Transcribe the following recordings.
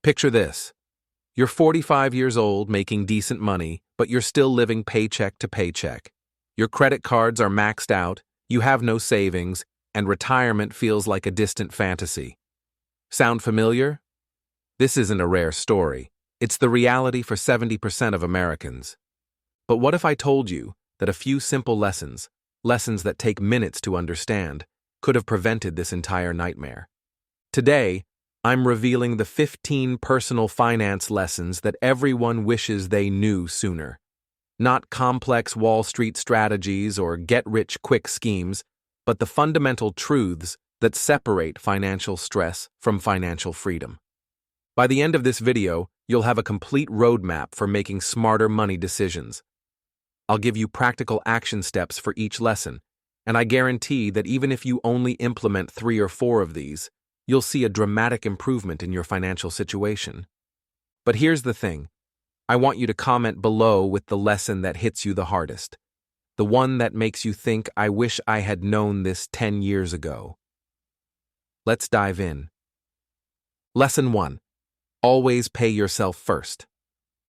Picture this. You're 45 years old, making decent money, but you're still living paycheck to paycheck. Your credit cards are maxed out, you have no savings, and retirement feels like a distant fantasy. Sound familiar? This isn't a rare story. It's the reality for 70% of Americans. But what if I told you that a few simple lessons that take minutes to understand, could have prevented this entire nightmare? Today, I'm revealing the 15 personal finance lessons that everyone wishes they knew sooner. Not complex Wall Street strategies or get-rich-quick schemes, but the fundamental truths that separate financial stress from financial freedom. By the end of this video, you'll have a complete roadmap for making smarter money decisions. I'll give you practical action steps for each lesson, and I guarantee that even if you only implement 3 or 4 of these, you'll see a dramatic improvement in your financial situation. But here's the thing. I want you to comment below with the lesson that hits you the hardest. The one that makes you think, I wish I had known this 10 years ago. Let's dive in. Lesson 1. Always pay yourself first.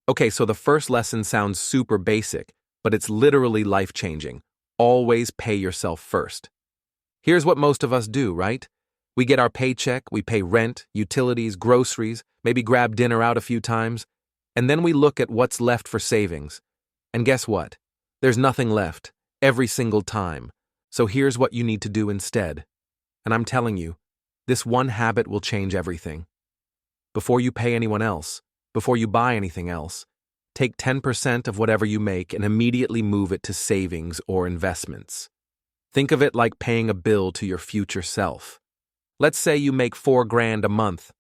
Okay, so the first lesson sounds super basic, but it's literally life-changing. Always pay yourself first. Here's what most of us do, right? We get our paycheck, we pay rent, utilities, groceries, maybe grab dinner out a few times, and then we look at what's left for savings. And guess what? There's nothing left, every single time. So here's what you need to do instead. And I'm telling you, this one habit will change everything. Before you pay anyone else, before you buy anything else, take 10% of whatever you make and immediately move it to savings or investments. Think of it like paying a bill to your future self. Let's say you make $4,000 a month.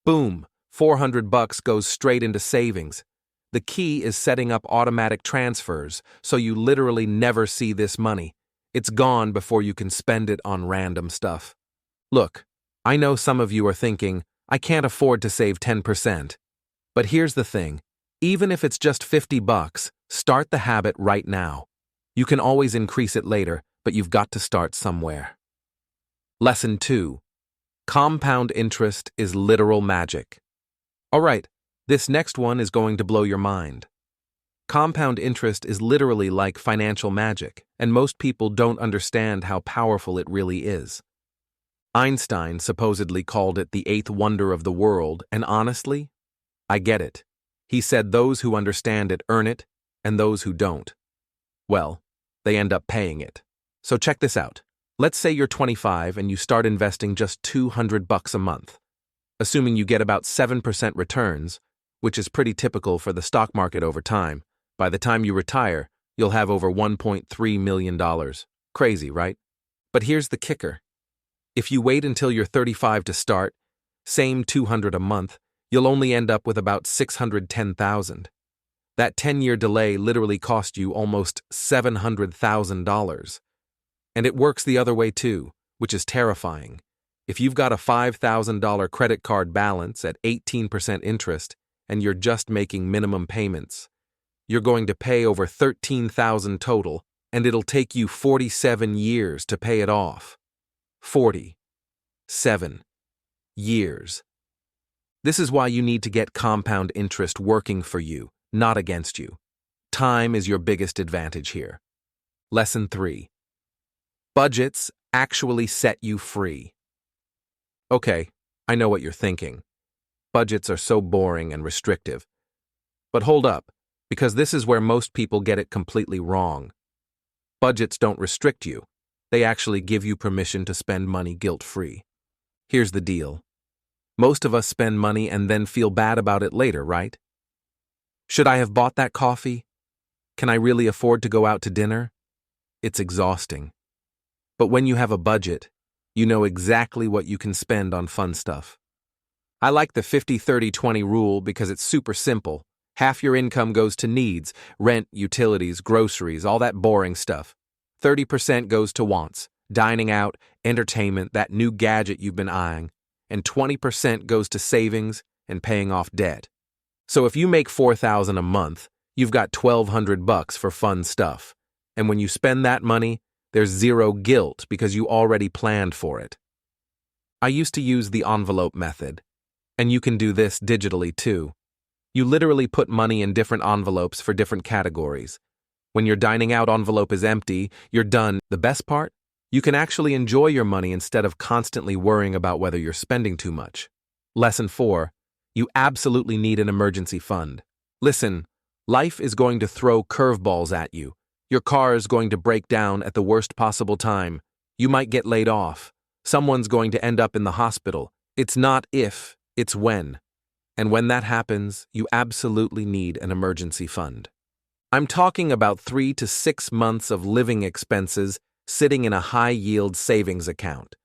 Boom, $400 goes straight into savings. The key is setting up automatic transfers, so you literally never see this money. It's gone before you can spend it on random stuff. Look, I know some of you are thinking, I can't afford to save 10%. But here's the thing. Even if it's just $50, start the habit right now. You can always increase it later, but you've got to start somewhere. Lesson 2. Compound interest is literal magic. All right, this next one is going to blow your mind. Compound interest is literally like financial magic, and most people don't understand how powerful it really is. Einstein supposedly called it the 8th wonder of the world, and honestly, I get it. He said those who understand it earn it, and those who don't, well, they end up paying it. So check this out. Let's say you're 25 and you start investing just $200 a month. Assuming you get about 7% returns, which is pretty typical for the stock market over time, by the time you retire, you'll have over $1.3 million. Crazy, right? But here's the kicker. If you wait until you're 35 to start, same $200 a month, you'll only end up with about $610,000. That 10-year delay literally cost you almost $700,000. And it works the other way too, which is terrifying. If you've got a $5,000 credit card balance at 18% interest and you're just making minimum payments, you're going to pay over $13,000 total, and it'll take you 47 years to pay it off. 47 years. This is why you need to get compound interest working for you, not against you. Time is your biggest advantage here. Lesson 3. Budgets actually set you free. Okay, I know what you're thinking. Budgets are so boring and restrictive. But hold up, because this is where most people get it completely wrong. Budgets don't restrict you. They actually give you permission to spend money guilt-free. Here's the deal. Most of us spend money and then feel bad about it later, right? Should I have bought that coffee? Can I really afford to go out to dinner? It's exhausting. But when you have a budget, you know exactly what you can spend on fun stuff. I like the 50-30-20 rule because it's super simple. Half your income goes to needs, rent, utilities, groceries, all that boring stuff. 30% goes to wants, dining out, entertainment, that new gadget you've been eyeing, and 20% goes to savings and paying off debt. So if you make $4,000 a month, you've got $1,200 for fun stuff. And when you spend that money, there's zero guilt because you already planned for it. I used to use the envelope method. And you can do this digitally too. You literally put money in different envelopes for different categories. When your dining out envelope is empty, you're done. The best part? You can actually enjoy your money instead of constantly worrying about whether you're spending too much. Lesson 4. You absolutely need an emergency fund. Listen, life is going to throw curveballs at you. Your car is going to break down at the worst possible time. You might get laid off. Someone's going to end up in the hospital. It's not if, it's when. And when that happens, you absolutely need an emergency fund. I'm talking about 3 to 6 months of living expenses sitting in a high-yield savings account.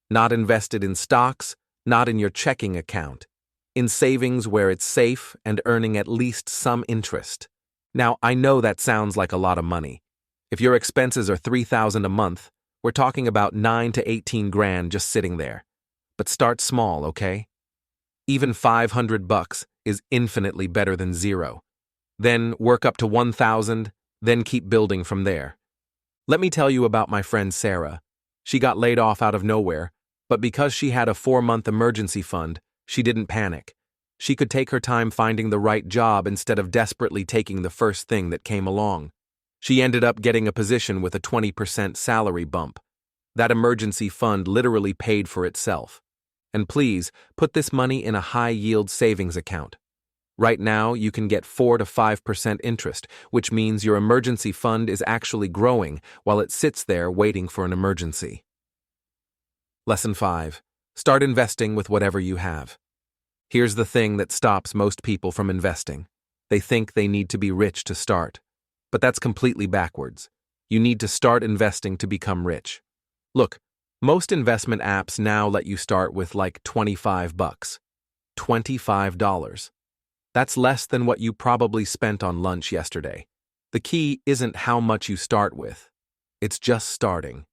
Not invested in stocks, not in your checking account. In savings where it's safe and earning at least some interest. Now, I know that sounds like a lot of money. If your expenses are $3,000 a month, we're talking about 9 to 18 grand just sitting there. But start small, okay? Even $500 is infinitely better than zero. Then work up to 1,000, then keep building from there. Let me tell you about my friend Sarah. She got laid off out of nowhere, but because she had a 4-month emergency fund, she didn't panic. She could take her time finding the right job instead of desperately taking the first thing that came along. She ended up getting a position with a 20% salary bump. That emergency fund literally paid for itself. And please, put this money in a high-yield savings account. Right now, you can get 4 to 5% interest, which means your emergency fund is actually growing while it sits there waiting for an emergency. Lesson 5. Start investing with whatever you have. Here's the thing that stops most people from investing. They think they need to be rich to start. But that's completely backwards. You need to start investing to become rich. Look, most investment apps now let you start with like $25. $25. That's less than what you probably spent on lunch yesterday. The key isn't how much you start with. It's just starting.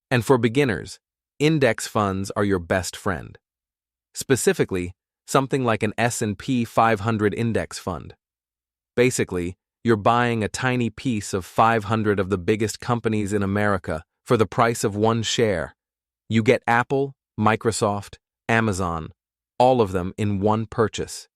And for beginners, index funds are your best friend. Specifically, something like an S&P 500 index fund. Basically, you're buying a tiny piece of 500 of the biggest companies in America for the price of one share. You get Apple, Microsoft, Amazon, all of them in one purchase.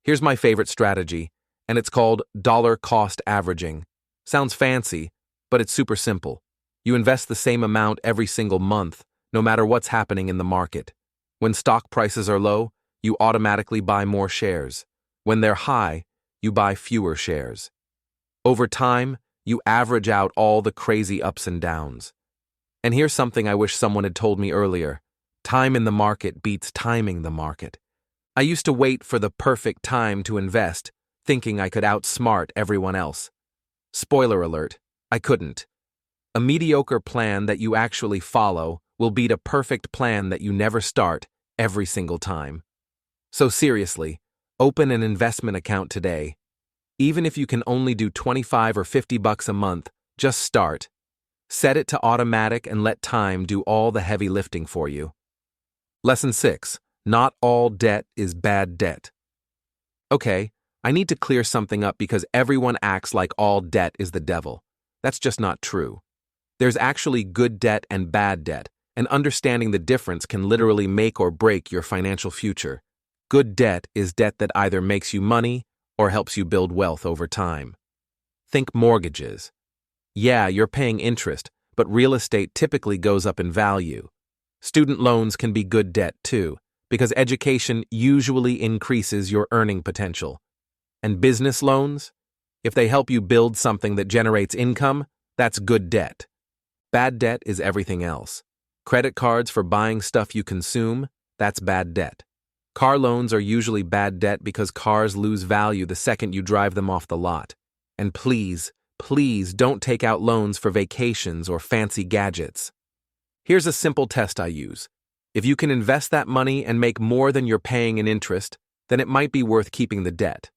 Here's my favorite strategy, and it's called dollar cost averaging. Sounds fancy, but it's super simple. You invest the same amount every single month, no matter what's happening in the market. When stock prices are low, you automatically buy more shares. When they're high, you buy fewer shares. Over time, you average out all the crazy ups and downs. And here's something I wish someone had told me earlier. Time in the market beats timing the market. I used to wait for the perfect time to invest, thinking I could outsmart everyone else. Spoiler alert, I couldn't. A mediocre plan that you actually follow will beat a perfect plan that you never start every single time. So seriously, open an investment account today. Even if you can only do $25 or $50 a month, just start. Set it to automatic and let time do all the heavy lifting for you. Lesson 6. Not all debt is bad debt. Okay, I need to clear something up because everyone acts like all debt is the devil. That's just not true. There's actually good debt and bad debt, and understanding the difference can literally make or break your financial future. Good debt is debt that either makes you money or helps you build wealth over time. Think mortgages. Yeah, you're paying interest, but real estate typically goes up in value. Student loans can be good debt too, because education usually increases your earning potential. And business loans? If they help you build something that generates income, that's good debt. Bad debt is everything else. Credit cards for buying stuff you consume, that's bad debt. Car loans are usually bad debt because cars lose value the second you drive them off the lot. And please don't take out loans for vacations or fancy gadgets. Here's a simple test I use. If you can invest that money and make more than you're paying in interest, then it might be worth keeping the debt.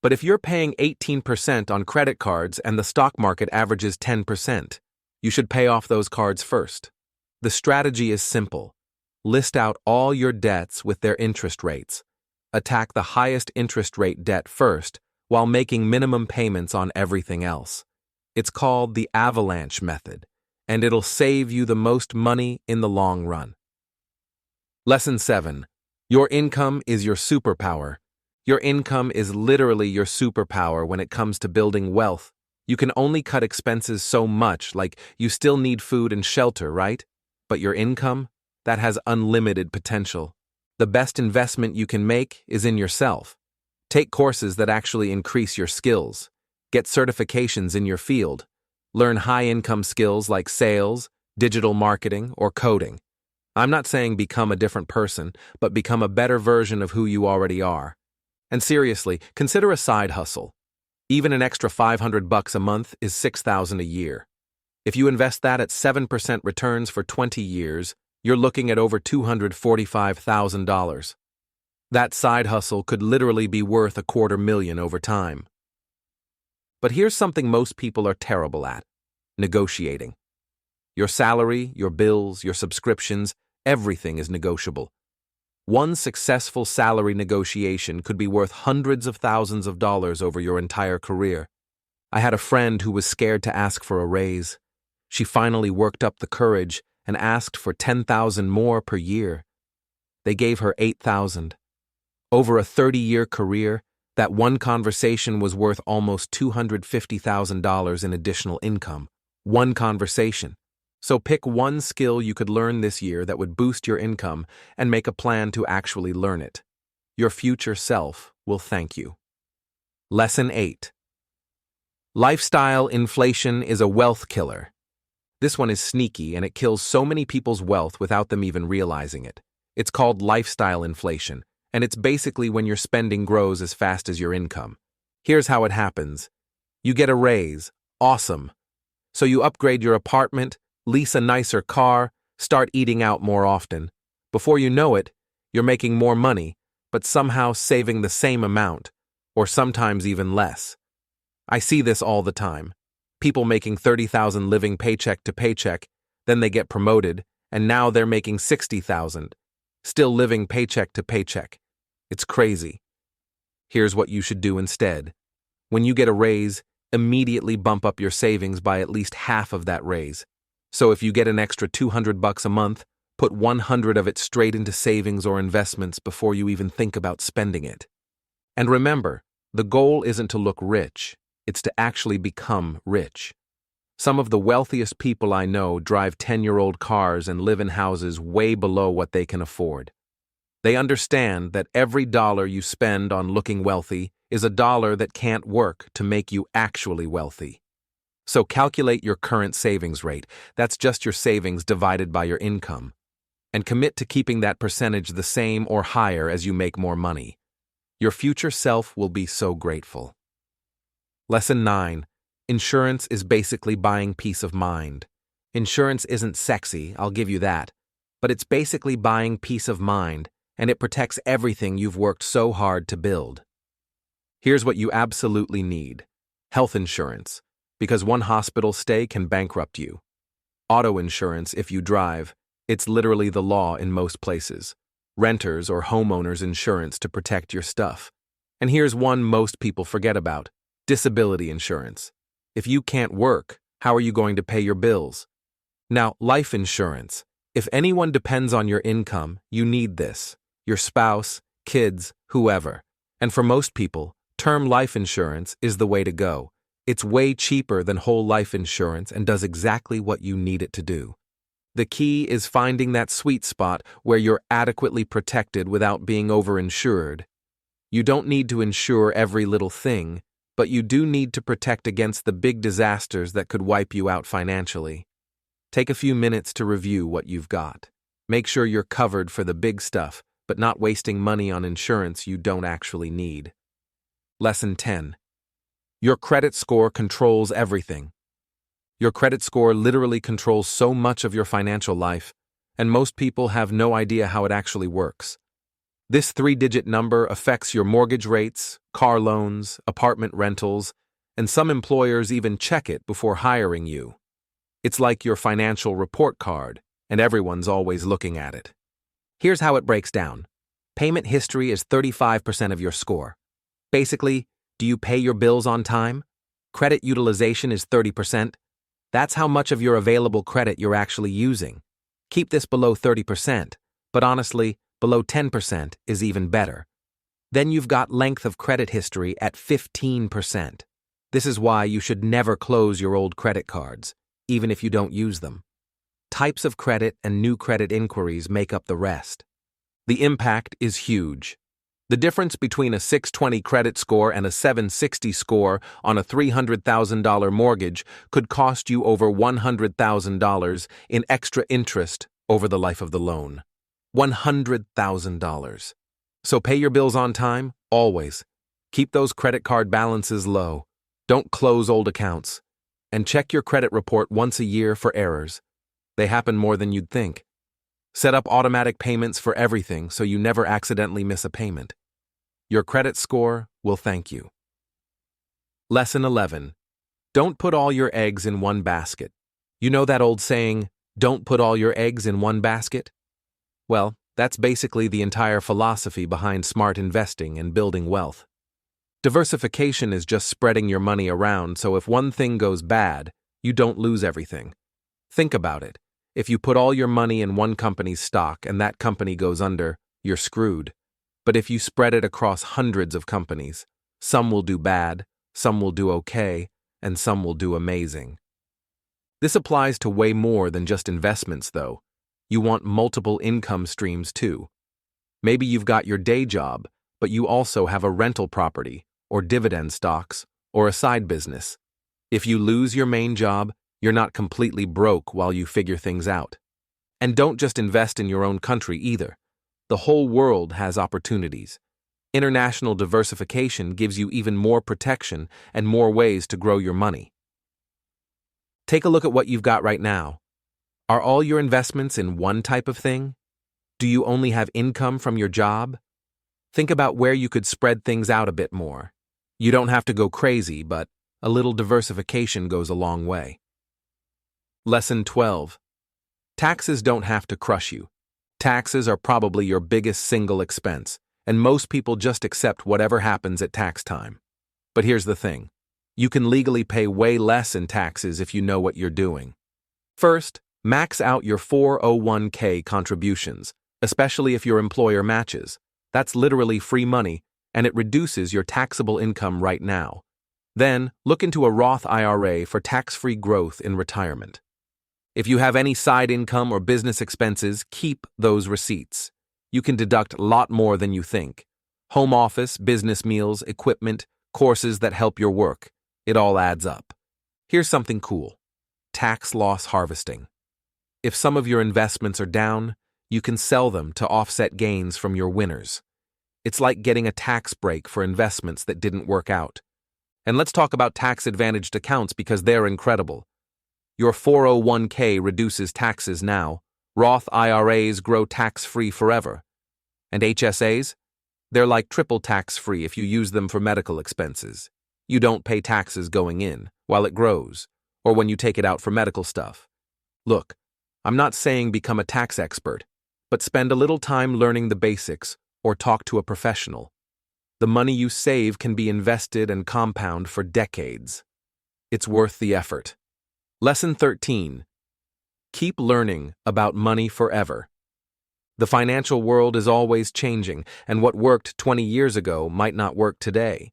But if you're paying 18% on credit cards and the stock market averages 10%, you should pay off those cards first. The strategy is simple. List out all your debts with their interest rates. Attack the highest interest rate debt first, while making minimum payments on everything else. It's called the avalanche method, and it'll save you the most money in the long run. Lesson 7. Your income is your superpower. Your income is literally your superpower when it comes to building wealth. You can only cut expenses so much, like you still need food and shelter, right? But your income? That has unlimited potential. The best investment you can make is in yourself. Take courses that actually increase your skills. Get certifications in your field. Learn high-income skills like sales, digital marketing, or coding. I'm not saying become a different person, but become a better version of who you already are. And seriously, consider a side hustle. Even an extra $500 a month is $6,000 a year. If you invest that at 7% returns for 20 years, you're looking at over $245,000. That side hustle could literally be worth $250,000 over time. But here's something most people are terrible at: negotiating. Your salary, your bills, your subscriptions, everything is negotiable. One successful salary negotiation could be worth hundreds of thousands of dollars over your entire career. I had a friend who was scared to ask for a raise. She finally worked up the courage and asked for $10,000 more per year. They gave her $8,000. Over a 30-year career, that one conversation was worth almost $250,000 in additional income. One conversation. So pick one skill you could learn this year that would boost your income and make a plan to actually learn it. Your future self will thank you. Lesson 8. Lifestyle inflation is a wealth killer. This one is sneaky and it kills so many people's wealth without them even realizing it. It's called lifestyle inflation, and it's basically when your spending grows as fast as your income. Here's how it happens. You get a raise. Awesome. So you upgrade your apartment, lease a nicer car, start eating out more often. Before you know it, you're making more money, but somehow saving the same amount, or sometimes even less. I see this all the time. People making $30,000 living paycheck to paycheck, then they get promoted, and now they're making $60,000, still living paycheck to paycheck. It's crazy. Here's what you should do instead. When you get a raise, immediately bump up your savings by at least half of that raise. So if you get an extra $200 a month, put 100 of it straight into savings or investments before you even think about spending it. And remember, the goal isn't to look rich, it's to actually become rich. Some of the wealthiest people I know drive 10-year-old cars and live in houses way below what they can afford. They understand that every dollar you spend on looking wealthy is a dollar that can't work to make you actually wealthy. So calculate your current savings rate. That's just your savings divided by your income. And commit to keeping that percentage the same or higher as you make more money. Your future self will be so grateful. Lesson 9. Insurance is basically buying peace of mind. Insurance isn't sexy, I'll give you that. But it's basically buying peace of mind, and it protects everything you've worked so hard to build. Here's what you absolutely need. Health insurance, because one hospital stay can bankrupt you. Auto insurance if you drive. It's literally the law in most places. Renters or homeowners insurance to protect your stuff. And here's one most people forget about. Disability insurance. If you can't work, how are you going to pay your bills? Now, life insurance. If anyone depends on your income, you need this. Your spouse, kids, whoever. And for most people, term life insurance is the way to go. It's way cheaper than whole life insurance and does exactly what you need it to do. The key is finding that sweet spot where you're adequately protected without being overinsured. You don't need to insure every little thing, but you do need to protect against the big disasters that could wipe you out financially. Take a few minutes to review what you've got. Make sure you're covered for the big stuff, but not wasting money on insurance you don't actually need. Lesson 10. Your credit score controls everything. Your credit score literally controls so much of your financial life, and most people have no idea how it actually works. This 3-digit number affects your mortgage rates, car loans, apartment rentals, and some employers even check it before hiring you. It's like your financial report card, and everyone's always looking at it. Here's how it breaks down. Payment history is 35% of your score. Basically, do you pay your bills on time? Credit utilization is 30%. That's how much of your available credit you're actually using. Keep this below 30%, but honestly, Below 10% is even better. Then you've got length of credit history at 15%. This is why you should never close your old credit cards, even if you don't use them. Types of credit and new credit inquiries make up the rest. The impact is huge. The difference between a 620 credit score and a 760 score on a $300,000 mortgage could cost you over $100,000 in extra interest over the life of the loan. $100,000. So pay your bills on time, always. Keep those credit card balances low. Don't close old accounts. And check your credit report once a year for errors. They happen more than you'd think. Set up automatic payments for everything so you never accidentally miss a payment. Your credit score will thank you. Lesson 11. Don't put all your eggs in one basket. You know that old saying, don't put all your eggs in one basket? Well, that's basically the entire philosophy behind smart investing and building wealth. Diversification is just spreading your money around so if one thing goes bad, you don't lose everything. Think about it. If you put all your money in one company's stock and that company goes under, you're screwed. But if you spread it across hundreds of companies, some will do bad, some will do okay, and some will do amazing. This applies to way more than just investments, though. You want multiple income streams, too. Maybe you've got your day job, but you also have a rental property, or dividend stocks, or a side business. If you lose your main job, you're not completely broke while you figure things out. And don't just invest in your own country either. The whole world has opportunities. International diversification gives you even more protection and more ways to grow your money. Take a look at what you've got right now. Are all your investments in one type of thing? Do you only have income from your job? Think about where you could spread things out a bit more. You don't have to go crazy, but a little diversification goes a long way. Lesson 12. Taxes don't have to crush you. Taxes are probably your biggest single expense, and most people just accept whatever happens at tax time. But here's the thing. You can legally pay way less in taxes if you know what you're doing. First, max out your 401k contributions, especially if your employer matches. That's literally free money, and it reduces your taxable income right now. Then, look into a Roth IRA for tax-free growth in retirement. If you have any side income or business expenses, keep those receipts. You can deduct a lot more than you think. Home office, business meals, equipment, courses that help your work. It all adds up. Here's something cool. Tax loss harvesting. If some of your investments are down, you can sell them to offset gains from your winners. It's like getting a tax break for investments that didn't work out. And let's talk about tax-advantaged accounts because they're incredible. Your 401k reduces taxes now. Roth IRAs grow tax-free forever. And HSAs? They're like triple tax-free if you use them for medical expenses. You don't pay taxes going in, while it grows, or when you take it out for medical stuff. Look, I'm not saying become a tax expert, but spend a little time learning the basics or talk to a professional. The money you save can be invested and compound for decades. It's worth the effort. Lesson 13. Keep learning about money forever. The financial world is always changing, and what worked 20 years ago might not work today.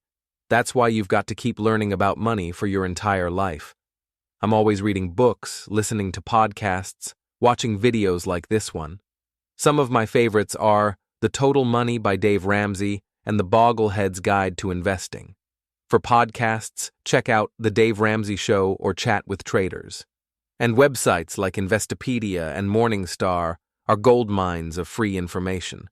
That's why you've got to keep learning about money for your entire life. I'm always reading books, listening to podcasts, watching videos like this one. Some of my favorites are The Total Money by Dave Ramsey and The Bogglehead's Guide to Investing. For podcasts, check out The Dave Ramsey Show or Chat with Traders. And websites like Investopedia and Morningstar are gold mines of free information.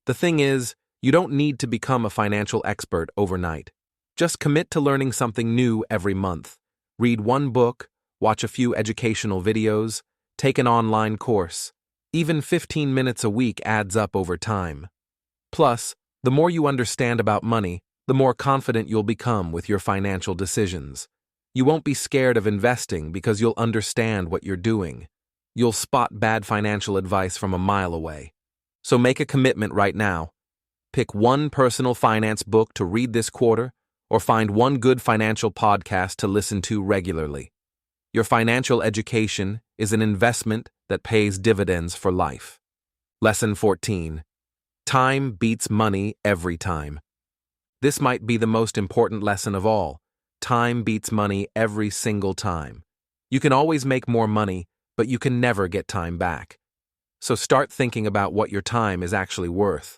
The thing is, you don't need to become a financial expert overnight. Just commit to learning something new every month. Read one book, watch a few educational videos, take an online course. Even 15 minutes a week adds up over time. Plus, the more you understand about money, the more confident you'll become with your financial decisions. You won't be scared of investing because you'll understand what you're doing. You'll spot bad financial advice from a mile away. So make a commitment right now. Pick one personal finance book to read this quarter, or find one good financial podcast to listen to regularly. Your financial education is an investment that pays dividends for life. Lesson 14. Time beats money every time. This might be the most important lesson of all. Time beats money every single time. You can always make more money, but you can never get time back. So start thinking about what your time is actually worth.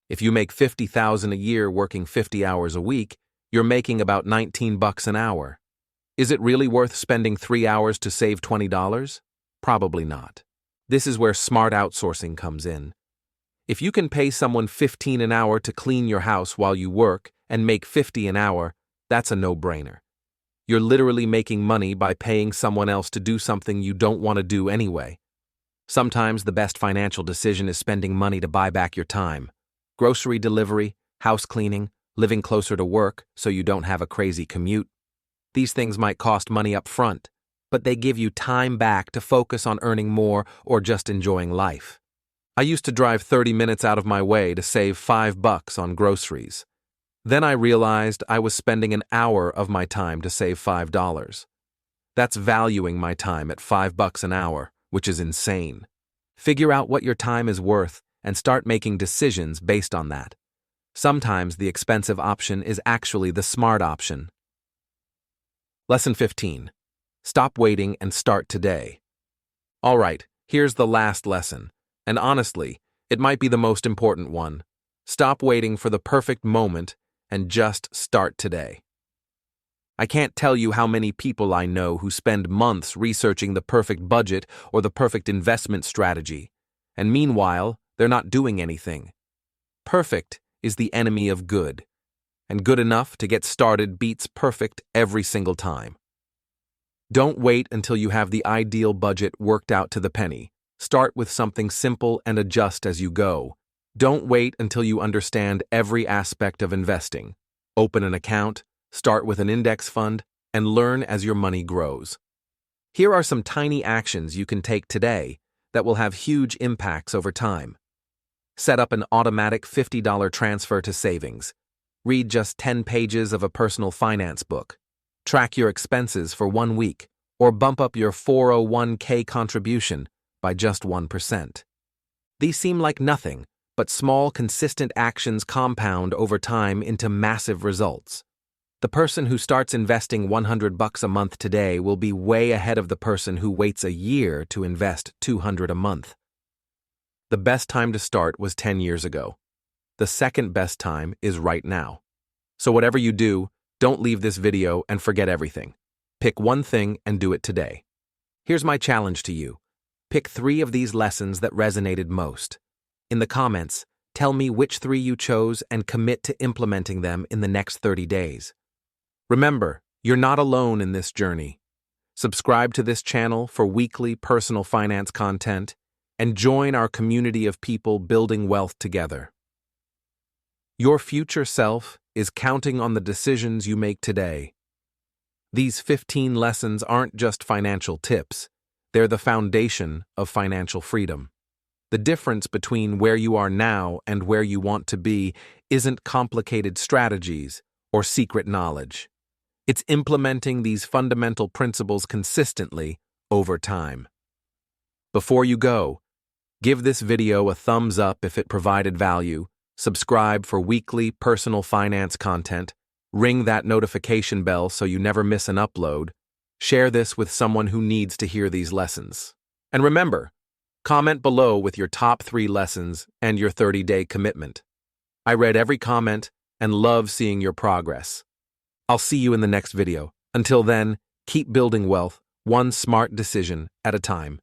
If you make $50,000 a year working 50 hours a week, you're making about $19 an hour. Is it really worth spending 3 hours to save $20? Probably not. This is where smart outsourcing comes in. If you can pay someone $15 an hour to clean your house while you work and make $50 an hour, that's a no-brainer. You're literally making money by paying someone else to do something you don't want to do anyway. Sometimes the best financial decision is spending money to buy back your time. Grocery delivery, house cleaning, living closer to work so you don't have a crazy commute. These things might cost money up front, but they give you time back to focus on earning more or just enjoying life. I used to drive 30 minutes out of my way to save $5 on groceries. Then I realized I was spending an hour of my time to save $5. That's valuing my time at $5 an hour, which is insane. Figure out what your time is worth and start making decisions based on that. Sometimes the expensive option is actually the smart option. Lesson 15. Stop waiting and start today. All right, here's the last lesson. And honestly, it might be the most important one. Stop waiting for the perfect moment and just start today. I can't tell you how many people I know who spend months researching the perfect budget or the perfect investment strategy, and meanwhile, they're not doing anything. Perfect is the enemy of good, and good enough to get started beats perfect every single time. Don't wait until you have the ideal budget worked out to the penny. Start with something simple and adjust as you go. Don't wait until you understand every aspect of investing. Open an account, start with an index fund, and learn as your money grows. Here are some tiny actions you can take today that will have huge impacts over time. Set up an automatic $50 transfer to savings. Read just 10 pages of a personal finance book. Track your expenses for 1 week, or bump up your 401k contribution by just 1%. These seem like nothing, but small, consistent actions compound over time into massive results. The person who starts investing $100 a month today will be way ahead of the person who waits a year to invest $200 a month. The best time to start was 10 years ago. The second best time is right now. So whatever you do, don't leave this video and forget everything. Pick one thing and do it today. Here's my challenge to you. Pick 3 of these lessons that resonated most. In the comments, tell me which 3 you chose and commit to implementing them in the next 30 days. Remember, you're not alone in this journey. Subscribe to this channel for weekly personal finance content and join our community of people building wealth together. Your future self is counting on the decisions you make today. These 15 lessons aren't just financial tips. They're the foundation of financial freedom. The difference between where you are now and where you want to be isn't complicated strategies or secret knowledge. It's implementing these fundamental principles consistently over time. Before you go, give this video a thumbs up if it provided value, subscribe for weekly personal finance content, ring that notification bell so you never miss an upload, share this with someone who needs to hear these lessons. And remember, comment below with your top 3 lessons and your 30-day commitment. I read every comment and love seeing your progress. I'll see you in the next video. Until then, keep building wealth, one smart decision at a time.